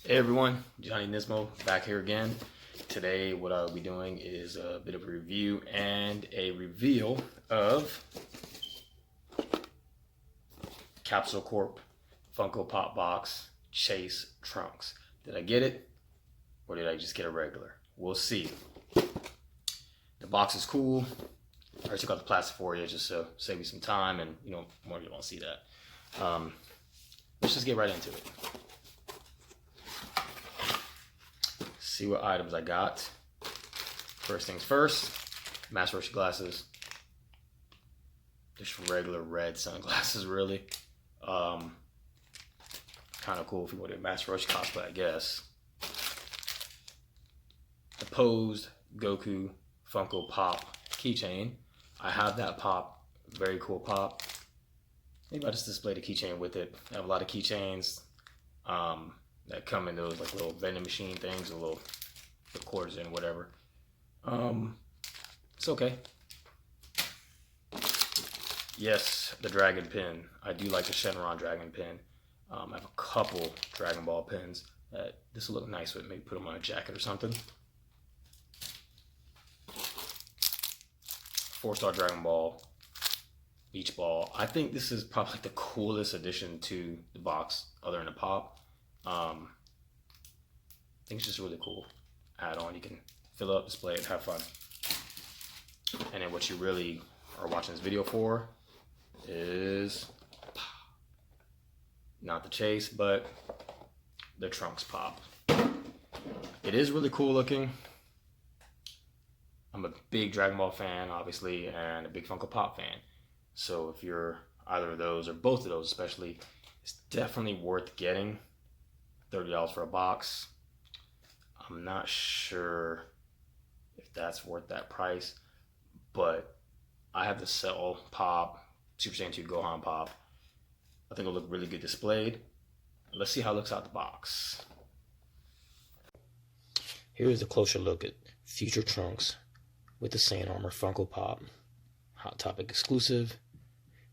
Hey everyone, Johnny Nismo back here again. Today what I'll be doing is a bit of a review and a reveal of Capsule Corp Funko Pop Box Chase Trunks. Did I get it or did I just get a regular? We'll see. The box is cool. I already took out the plastic for you just to save you some time, and more of you won't see that. Let's just get right into it. See what items I got. First things first, Master Roshi glasses. Just regular red sunglasses, really. Kind of cool if you want to do a Master Roshi cosplay, I guess. The posed Goku Funko Pop keychain. I have that pop, very cool pop. Maybe I'll just display the keychain with it. I have a lot of keychains that come in those like little vending machine things, a little put quarters in, whatever. It's okay. Yes, the dragon pin. I do like the Shenron dragon pin. I have a couple Dragon Ball pins that this will look nice with. Maybe put them on a jacket or something. 4-star Dragon Ball Beach Ball. I think this is probably the coolest addition to the box other than the pop. I think it's just really cool. Add on, you can fill up, display it, have fun. And then what you really are watching this video for is not the chase, but the Trunks pop. It is really cool looking. I'm a big Dragon Ball fan, obviously, and a big Funko Pop fan. So if you're either of those or both of those especially, it's definitely worth getting. $30 for a box. I'm not sure if that's worth that price, but I have the Cell Pop, Super Saiyan 2 Gohan Pop. I think it'll look really good displayed. Let's see how it looks out the box. Here's a closer look at future Trunks with the Saiyan Armor Funko Pop. Hot Topic exclusive.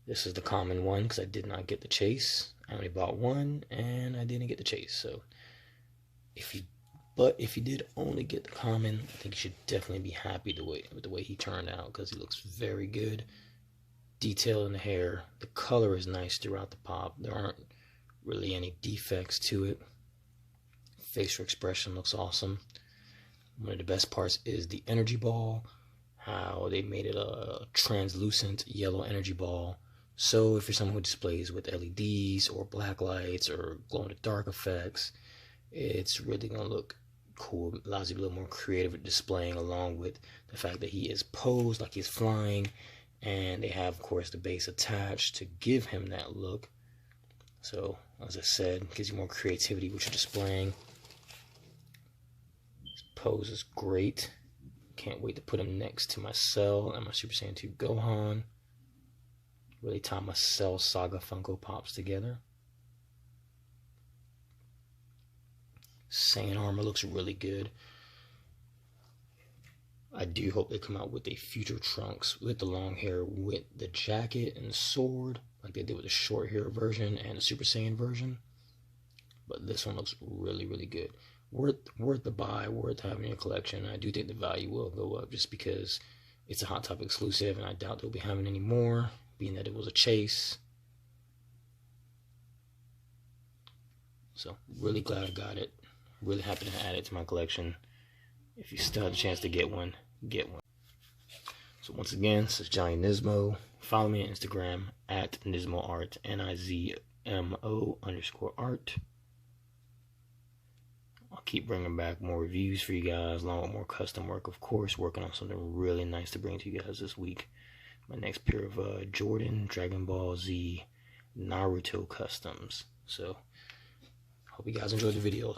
This is the common one because I did not get the chase. I only bought one and I didn't get the chase. So if you did only get the common, I think you should definitely be happy with the way he turned out because he looks very good. Detail in the hair. The color is nice throughout the pop. There aren't really any defects to it. Facial expression looks awesome. One of the best parts is the energy ball. How they made it a translucent yellow energy ball. So if you're someone who displays with LEDs or black lights or glow-in-the-dark effects, it's really going to look cool. It allows you to be a little more creative at displaying, along with the fact that he is posed like he's flying. And they have, of course, the base attached to give him that look. So, as I said, it gives you more creativity with your displaying. His pose is great. Can't wait to put him next to my Cell and my Super Saiyan 2 Gohan. Really tie my Cell Saga Funko Pops together. Saiyan Armor looks really good. I do hope they come out with a future Trunks with the long hair with the jacket and the sword, like they did with the short hair version and the Super Saiyan version. But this one looks really, really good. Worth the buy, worth having in your collection. I do think the value will go up just because it's a Hot Topic exclusive, and I doubt they'll be having any more, being that it was a chase. So, really glad I got it. Really happy to add it to my collection. If you still have a chance to get one, get one. So once again, this is Johnny Nismo. Follow me on Instagram at NismoArt, NIZMO_art. I'll keep bringing back more reviews for you guys, along with more custom work, of course. Working on something really nice to bring to you guys this week. My next pair of Jordan Dragon Ball Z Naruto customs. So, hope you guys enjoyed the video.